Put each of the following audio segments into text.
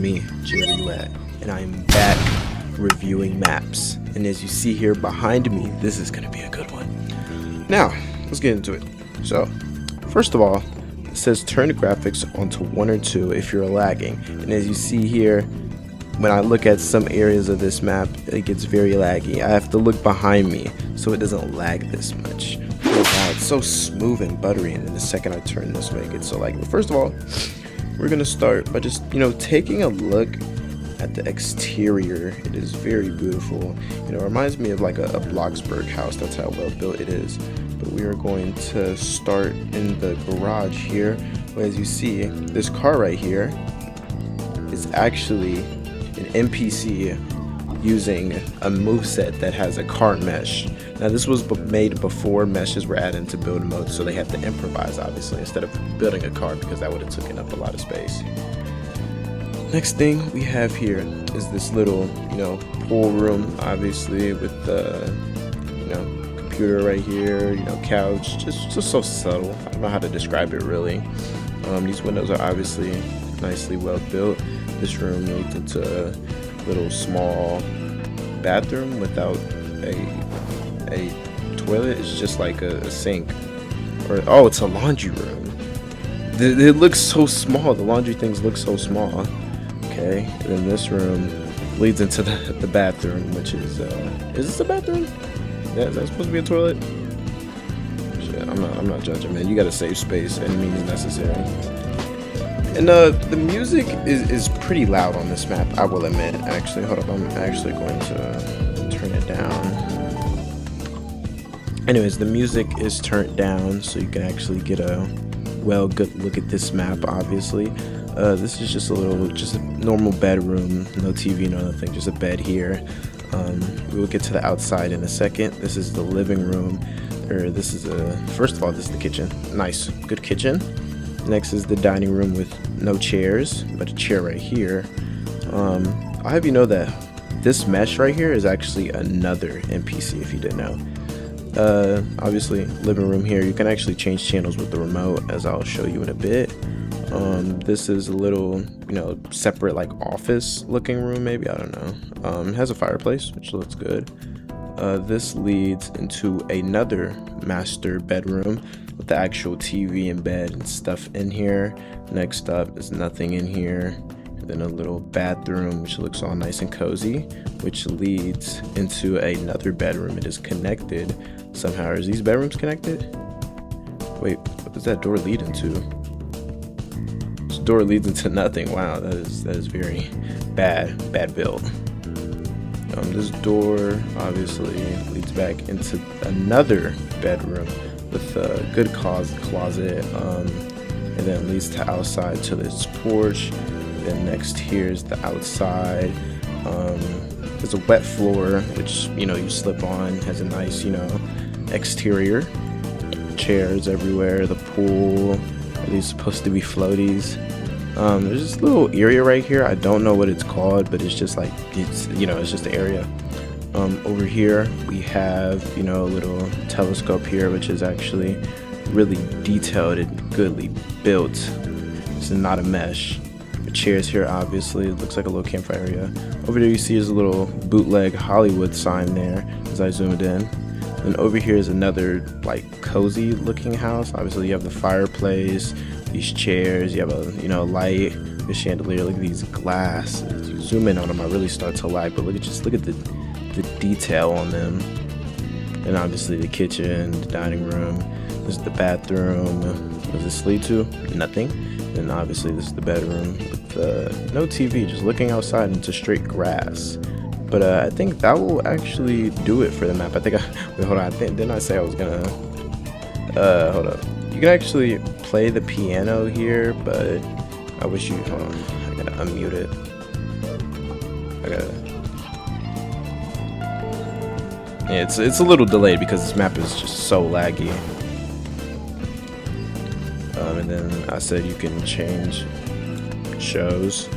me, Jujutsu, and I am back reviewing maps. And as you see here behind me, this is going to be a good one. Now, let's get into it. So, first of all, it says turn the graphics onto 1 or 2 if you're lagging. And as you see here, when I look at some areas of this map, it gets very laggy. I have to look behind me so it doesn't lag this much. Oh wow, it's so smooth and buttery, and then the second I turn this way, it gets so laggy. But first of all, we're gonna start by just, taking a look at the exterior. It is very beautiful. It reminds me of like a Bloxburg house. That's how well built it is. But we are going to start in the garage here. Well, as you see, this car right here is actually an NPC using a moveset that has a car mesh. Now this was made before meshes were added into build mode, so they had to improvise obviously instead of building a car, because that would have taken up a lot of space. Next thing we have here is this little pool room, obviously, with the computer right here, couch, just so subtle. I don't know how to describe it really. These windows are obviously nicely well built. This room leads into a little small bathroom without a toilet. It's just like a sink, or oh, it's a laundry room. It looks so small. The laundry things look so small. Okay, and then this room leads into the bathroom, which is this a bathroom? Yeah, is that supposed to be a toilet? Shit, I'm not judging, man. You gotta save space, any means necessary. And the music is pretty loud on this map, I will admit. Actually, hold up, I'm actually going to turn it down. Anyways, the music is turned down so you can actually get a good look at this map, obviously. This is just a normal bedroom, no TV, no nothing, just a bed here. We will get to the outside in a second. This is the living room. First of all, this is the kitchen. Nice, good kitchen. Next is the dining room with no chairs, but a chair right here. I'll have you know that this mesh right here is actually another NPC, if you didn't know. Obviously, living room here, you can actually change channels with the remote, as I'll show you in a bit. This is a little, separate like office looking room, maybe, I don't know. It has a fireplace, which looks good. This leads into another master bedroom with the actual TV and bed and stuff in here. Next up is nothing in here. And then a little bathroom, which looks all nice and cozy, which leads into another bedroom. It is connected somehow. Are these bedrooms connected? Wait, what does that door lead into? This door leads into nothing. Wow, that is very bad build. This door obviously leads back into another bedroom with a good closet, and then leads to outside to this porch. Then next here's the outside. There's a wet floor, which you slip on. Has a nice exterior. Chairs everywhere. The pool. Are these supposed to be floaties? There's this little area right here. I don't know what it's called, but it's just like it's just the area. Over here we have a little telescope here, which is actually really detailed and goodly built. This is not a mesh. The chairs here, obviously, it looks like a little campfire area. Over there you see is a little bootleg Hollywood sign there as I zoomed in. And over here is another like cozy looking house. Obviously you have the fireplace, these chairs, you have a light, the chandelier. Look at these glass. As you zoom in on them, I really start to lag, but look at the detail on them. And obviously the kitchen, the dining room. This is the bathroom. What does this lead to? Nothing. And obviously this is the bedroom with no TV, just looking outside into straight grass. But I think that will actually do it for the map. I think wait, hold on. Didn't I say I was gonna? Hold up. You can actually play the piano here, but I wish you. Hold on. I gotta unmute it. Yeah, it's a little delayed because this map is just so laggy. And then I said you can change shows.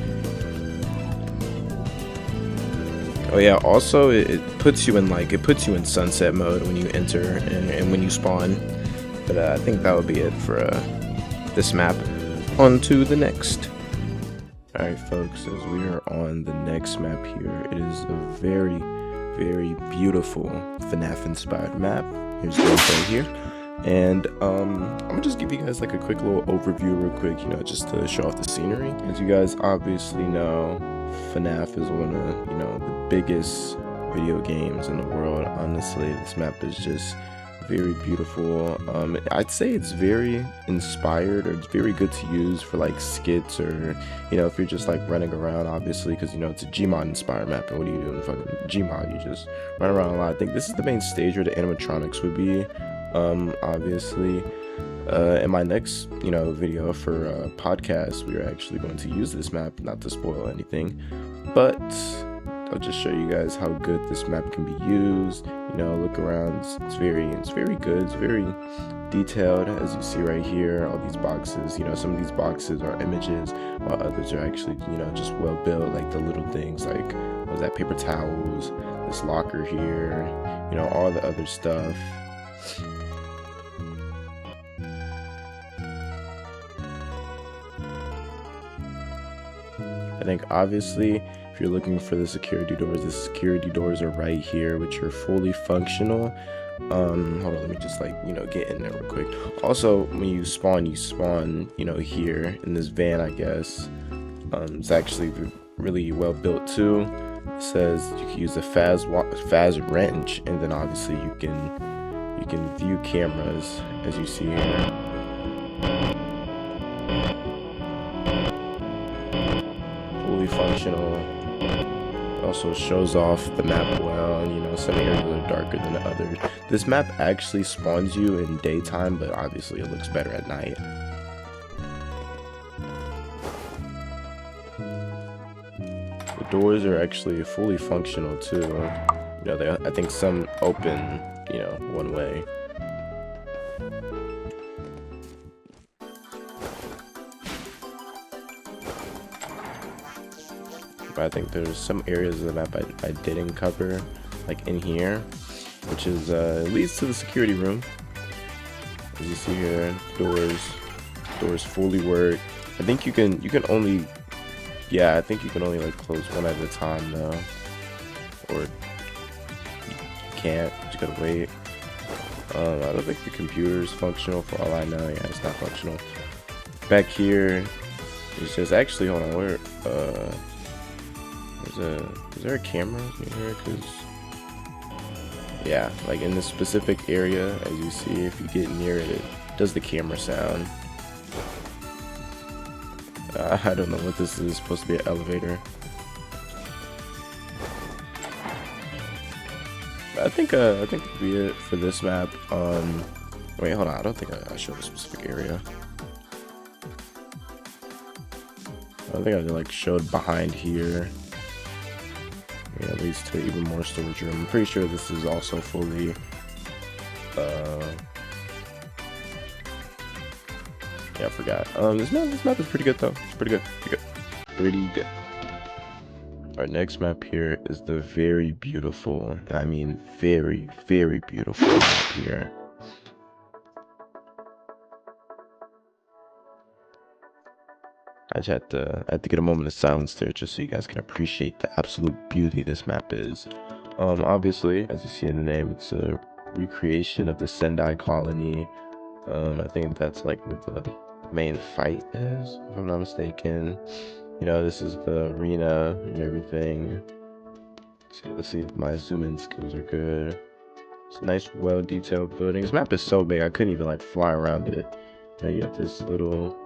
Oh yeah, also it puts you in sunset mode when you enter and when you spawn. But I think that would be it for this map. On to the next. Alright folks, as we are on the next map here, it is a very, very beautiful Fnaf inspired map. Here's gameplay here. And I'm gonna just give you guys like a quick little overview real quick, you know, just to show off the scenery. As you guys obviously know, Fnaf is one of, you know, the biggest video games in the world. Honestly, this map is just very beautiful. I'd say it's very inspired, or it's very good to use for like skits, or you know, if you're just like running around, obviously, because you know it's a Gmod inspired map, and what do you do in fucking Gmod? You just run around a lot. I think this is the main stage where the animatronics would be. Obviously, in my next, you know, video for podcast, we are actually going to use this map, not to spoil anything, but I'll just show you guys how good this map can be used. You know, look around, it's very good, it's very detailed, as you see right here. All these boxes, you know, some of these boxes are images, while others are actually, you know, just well built, like the little things like, what was that, paper towels, this locker here, you know, all the other stuff. I think obviously if you're looking for the security doors are right here, which are fully functional. Hold on, let me just like, you know, get in there real quick. Also, when you spawn, you know, here in this van, I guess. It's actually really well built too. It says you can use the Faz wrench, and then obviously you can view cameras, as you see here. Functional. It also shows off the map well, and you know, some areas are darker than the others. This map actually spawns you in daytime, but obviously it looks better at night. The doors are actually fully functional too. You know, I think some open, you know, one way. But I think there's some areas of the map I didn't cover, like in here, which is leads to the security room. As you see here, doors fully work. I think you can only, yeah, I think you can only like close one at a time though, or you can't. You gotta wait. I don't think the computer is functional for all I know. Yeah, it's not functional. Back here, it's just actually, hold on, where is there a camera in here? Cause yeah, like in this specific area, as you see, if you get near it, it does the camera sound. I don't know what this is. Supposed to be an elevator. I think that'll be it for this map. Wait, hold on. I don't think I showed a specific area. I think I like showed behind here. Yeah, it leads to even more storage room. I'm pretty sure this is also fully yeah, I forgot. This map is pretty good though. It's pretty good. Our next map here is the very beautiful, I mean very beautiful map here. I just had to get a moment of silence there, just so you guys can appreciate the absolute beauty this map is. Obviously, as you see in the name, it's a recreation of the Sendai colony. I think that's like what the main fight is, if I'm not mistaken. You know, this is the arena and everything. So let's see if my zoom-in skills are good. It's a nice, well-detailed building. This map is so big, I couldn't even like fly around it. Now you have this little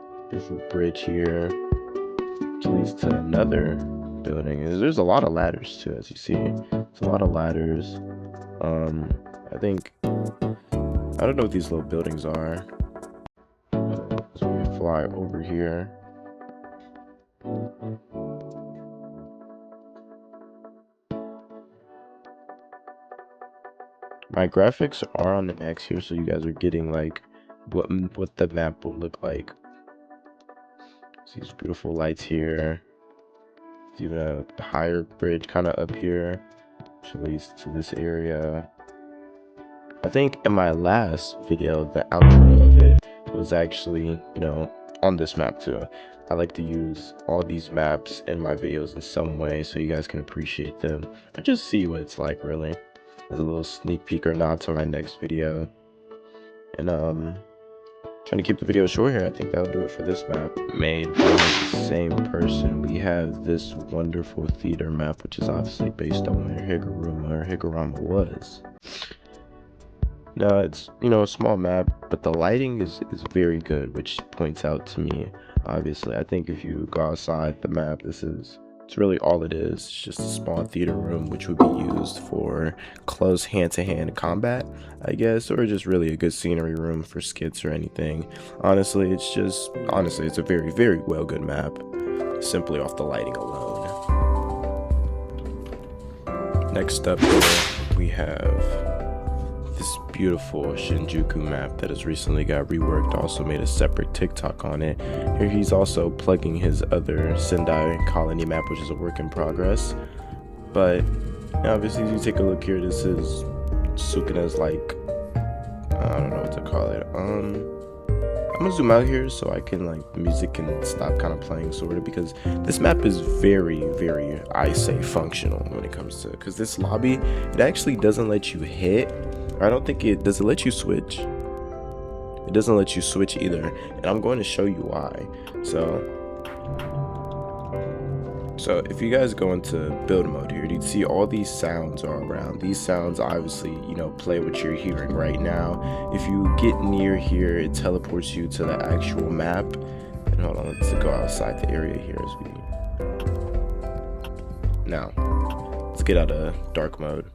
bridge here, which leads to another building. There's a lot of ladders too, as you see. It's a lot of ladders. I think, I don't know what these little buildings are. So we can fly over here. My graphics are on the max here, so you guys are getting like what the map will look like. See these beautiful lights here. There's even a higher bridge kind of up here, which leads to this area. I think in my last video, the outro of it was actually, you know, on this map too. I like to use all these maps in my videos in some way so you guys can appreciate them or just see what it's like really. As a little sneak peek or nod to my next video. And trying to keep the video short here. I think that'll do it for this map. Made by the same person, we have this wonderful theater map, which is obviously based on where Higuruma was. Now it's, you know, a small map, but the lighting is very good, which points out to me, obviously. I think if you go outside the map, it's really all it is. It's just a small theater room, which would be used for close hand-to-hand combat, I guess, or just really a good scenery room for skits or anything. Honestly, it's a very, very well good map, simply off the lighting alone. Next up here, we have this beautiful Shinjuku map that has recently got reworked. Also made a separate TikTok on it. Here he's also plugging his other Sendai colony map, which is a work in progress. But obviously, if you take a look here, this is Sukuna's, like, I don't know what to call it. I'm gonna zoom out here so I can, like, the music can stop kind of playing sort of, because this map is very, very, I say, functional when it comes to, because this lobby, it actually doesn't let you hit. I don't think does it let you switch? It doesn't let you switch either, and I'm going to show you why. So if you guys go into build mode here, you see all these sounds are around. These sounds obviously, you know, play what you're hearing right now. If you get near here, it teleports you to the actual map. And hold on, let's go outside the area here as we. Now, let's get out of dark mode.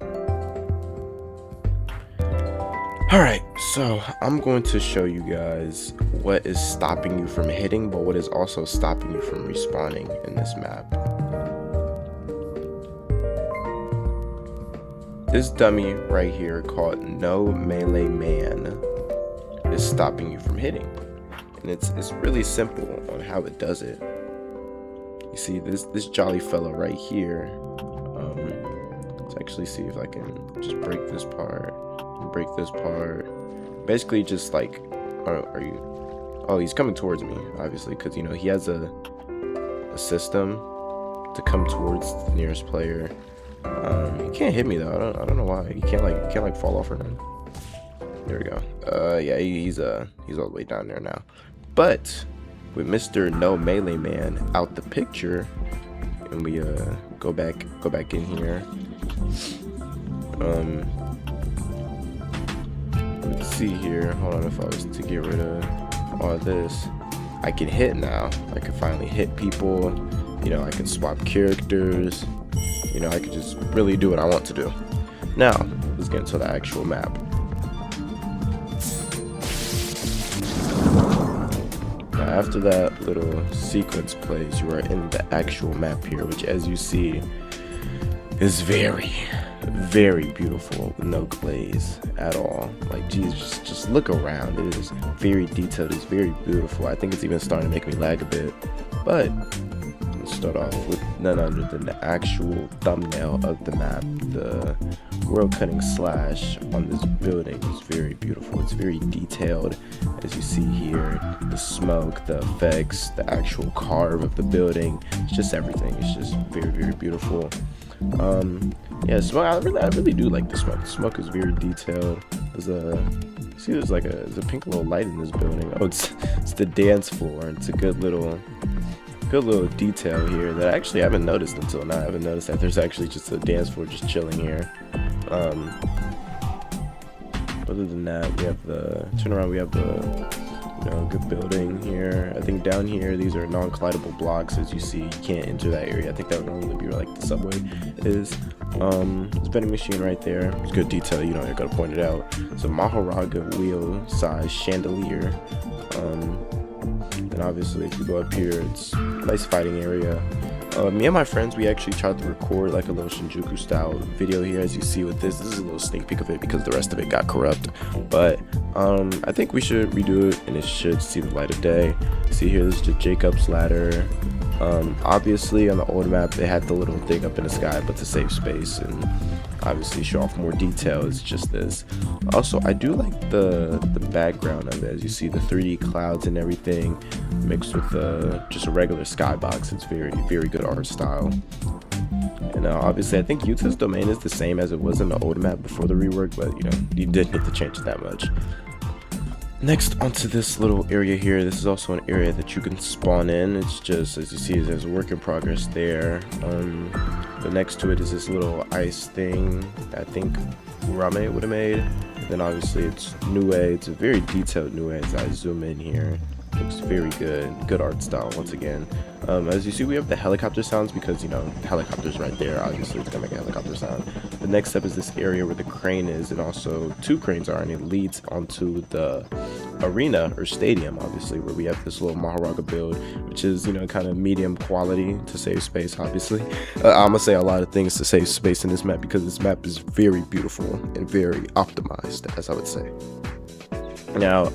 Alright, so I'm going to show you guys what is stopping you from hitting, but what is also stopping you from respawning in this map. This dummy right here called No Melee Man is stopping you from hitting. And it's really simple on how it does it. You see this jolly fellow right here. Let's actually see if I can just break this part. Basically just like, oh, he's coming towards me, obviously, because, you know, he has a system to come towards the nearest player. He can't hit me though. I don't know why. He can't like fall off or nothing. There we go. Yeah, he's all the way down there now. But with Mr. No Melee Man out the picture, and we go back in here. Let's see here. Hold on, if I was to get rid of all this, I can hit now. I can finally hit people. You know, I can swap characters. You know, I can just really do what I want to do. Now, let's get into the actual map. Now, after that little sequence plays, you are in the actual map here, which, as you see, is very, very beautiful with no glaze at all. Like, geez, just look around. It is very detailed. It's very beautiful. I think it's even starting to make me lag a bit. But let's start off with none other than the actual thumbnail of the map. The world cutting slash on this building is very beautiful. It's very detailed, as you see here. The smoke, the effects, the actual carve of the building. It's just everything. It's just very, very beautiful. Yeah, smoke. I really do like the smoke. The smoke is very detailed. There's a pink little light in this building. Oh, it's the dance floor. It's a good little detail here that I actually haven't noticed until now. I haven't noticed that there's actually just a dance floor just chilling here. Other than that, we have the turnaround. We have the good building here. I think down here, these are non-collidable blocks. As you see, you can't enter that area. I think that would normally be where, like, the subway is. This vending machine right there. It's good detail, you know, I gotta point it out. It's a Maharaga wheel size chandelier. And obviously, if you go up here, it's a nice fighting area. Me and my friends, we actually tried to record like a little Shinjuku style video here. As you see with this is a little sneak peek of it because the rest of it got corrupt. But I think we should redo it and it should see the light of day. See here, this is the Jacob's ladder. Obviously on the old map they had the little thing up in the sky, but to save space, and obviously show off more detail. It's just this. Also, I do like the background of it. As you see, the 3D clouds and everything mixed with just a regular skybox. It's very good art style. And obviously, I think Yuta's domain is the same as it was in the old map before the rework, but you know, you didn't need to change it that much. Next, onto this little area here. This is also an area that you can spawn in. It's just, as you see, there's a work in progress there. But next to it is this little ice thing that I think Urame would have made. And then obviously it's Nue. It's a very detailed Nue as I zoom in here. Looks very good art style once again. As you see, we have the helicopter sounds because, you know, the helicopter's right there. Obviously it's gonna make a helicopter sound. The next step is this area where the crane is, and also 2 cranes are, and it leads onto the arena or stadium, obviously, where we have this little Maharaga build, which is, you know, kind of medium quality to save space. Obviously I'm gonna say a lot of things to save space in this map because this map is very beautiful and very optimized, as I would say. Now,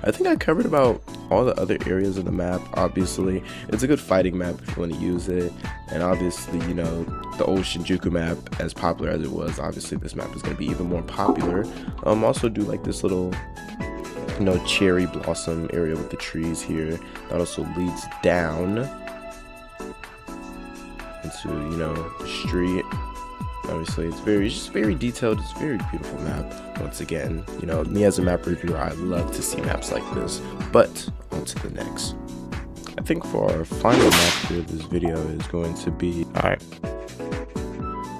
I think I covered about all the other areas of the map. Obviously, it's a good fighting map if you want to use it. And obviously, you know, the old Shinjuku map, as popular as it was, obviously this map is going to be even more popular. Also do like this little, you know, cherry blossom area with the trees here. That also leads down into, you know, the street. Obviously, it's just very detailed. It's a very beautiful map. Once again, you know, me as a map reviewer, I love to see maps like this. But on to the next. I think for our final map here, this video is going to be alright.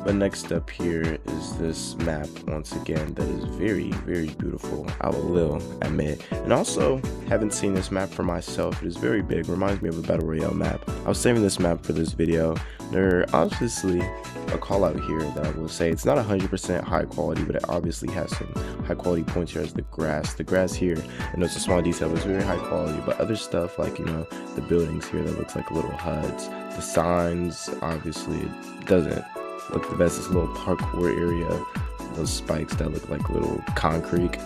But next up here is this map, once again, that is very beautiful, I will admit. And also, haven't seen this map for myself. It is very big, reminds me of a Battle Royale map. I was saving this map for this video. There obviously a call out here that I will say, it's not 100% high quality, but it obviously has some high quality points here as the grass. The grass here, I know it's a small detail, but it's very high quality. But other stuff like, you know, the buildings here that looks like little huts, the signs, obviously it doesn't look the best. This little parkour area, those spikes that look like little concrete.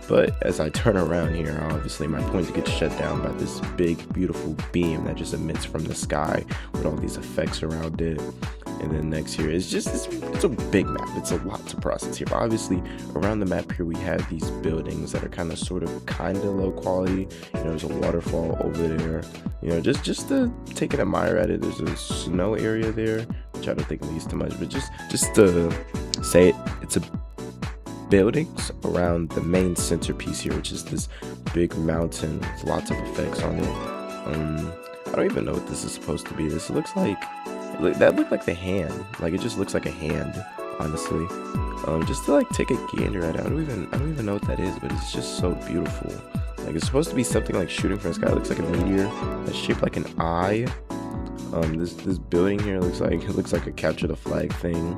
But as I turn around here, obviously my points get shut down by this big beautiful beam that just emits from the sky with all these effects around it. And then next here is just it's a big map. It's a lot to process here. But obviously around the map here we have these buildings that are kind of low quality. You know, there's a waterfall over there. You know, just to take an admire at it. There's a snow area there, which I don't think leads too much. But just to say it, it's a buildings around the main centerpiece here, which is this big mountain with lots of effects on it. I don't even know what this is supposed to be. This looks like that looked like the hand. Like it just looks like a hand, honestly. Just to like take a gander at it. I don't even know what that is, but it's just so beautiful. Like it's supposed to be something like shooting from the sky. It looks like a meteor that's shaped like an eye. This building here looks like a capture the flag thing.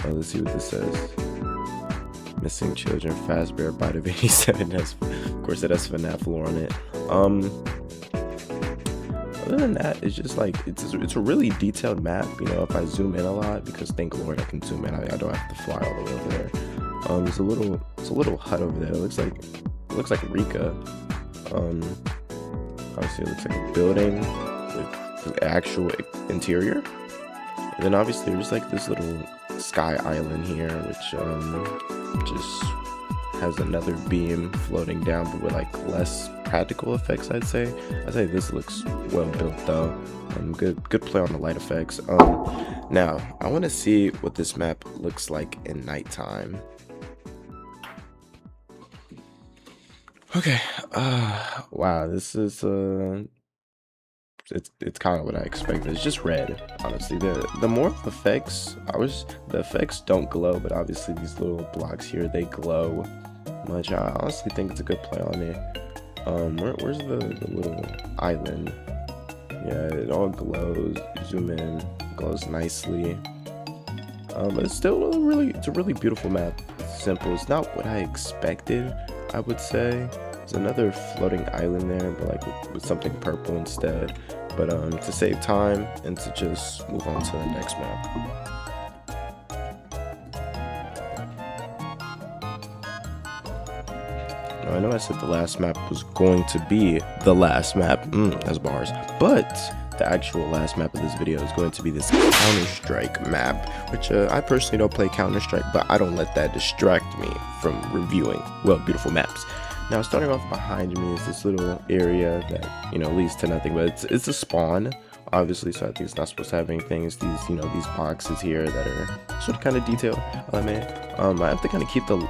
Let's see what this says. Missing children, Fazbear, Bite of 87. Of course, it has Fnaf lore on it. Other than that, it's just like it's a really detailed map. You know, if I zoom in a lot, because thank Lord I can zoom in. I don't have to fly all the way over there. There's a little hut over there. It looks like Rika. Obviously, it looks like a building with the actual interior. And then obviously there's like this little sky island here, which just has another beam floating down, but with like less practical effects. I'd say this looks well built though. Good play on the light effects. Now I want to see what this map looks like in nighttime. Okay. Wow, this is it's kind of what I expected. It's just red, honestly. The more effects, the effects don't glow, but obviously these little blocks here, they glow much. I honestly think it's a good play on it. Where's the little island? Yeah, it all glows. Zoom in, it glows nicely. But it's still it's a really beautiful map. It's simple. It's not what I expected, I would say. There's another floating island there, but like with something purple instead. But to save time and to just move on to the next map. I know I said the last map was going to be the last map. That's bars. But the actual last map of this video is going to be this Counter-Strike map, which I personally don't play Counter-Strike, but I don't let that distract me from reviewing, well, beautiful maps. Now, starting off behind me is this little area that, you know, leads to nothing, but it's a spawn, obviously, so I think it's not supposed to have anything. It's these, you know, these boxes here that are sort of kind of detailed. I have to kind of keep the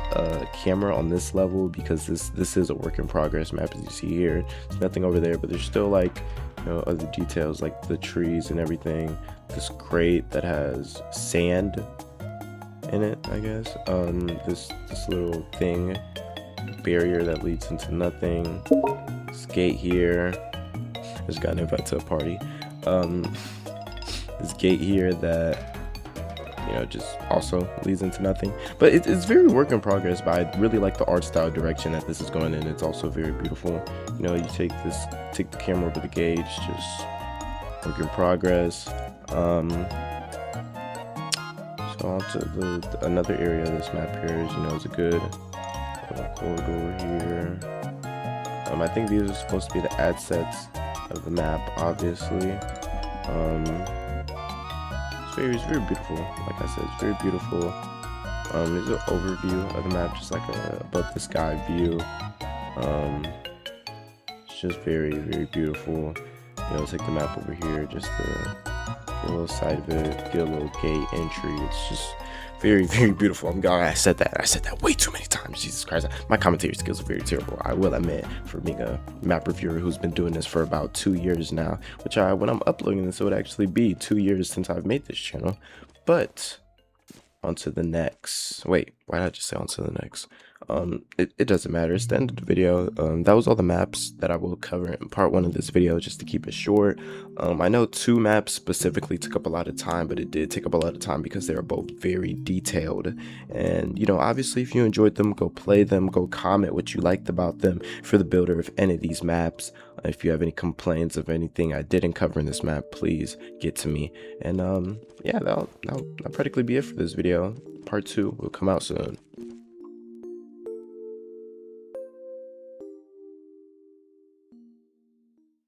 camera on this level because this is a work in progress map, as you see here. There's nothing over there, but there's still, like, you know, other details like the trees and everything. This crate that has sand in it, I guess. This little thing, barrier that leads into nothing. This gate here. Just got an invite to a party. This gate here that, you know, just also leads into nothing, but it's very work in progress. But I really like the art style direction that this is going in. It's also very beautiful. You know, you take the camera over the gauge, just work in progress. So onto another area of this map here is, you know, it's a good corridor here. I think these are supposed to be the ad sets of the map, obviously. It's very beautiful. Like I said, it's very beautiful. There's an overview of the map, just like above the sky view. It's just very, very beautiful. You know, take the map over here just to get a little side of it, get a little gate entry. It's just very, very beautiful. I said that way too many times. Jesus Christ, my commentary skills are very terrible, I will admit, for being a map reviewer who's been doing this for about 2 years now, which when I'm uploading this, it would actually be 2 years since I've made this channel. But onto the next. Wait, why did I just say onto the next? It doesn't matter. It's the end of the video. That was all the maps that I will cover in part 1 of this video, just to keep it short. I know 2 maps specifically took up a lot of time, but it did take up a lot of time because they are both very detailed. And, you know, obviously if you enjoyed them, go play them, go comment what you liked about them for the builder of any of these maps. If you have any complaints of anything I didn't cover in this map, please get to me. And yeah, that'll practically be it for this video. Part 2 will come out soon.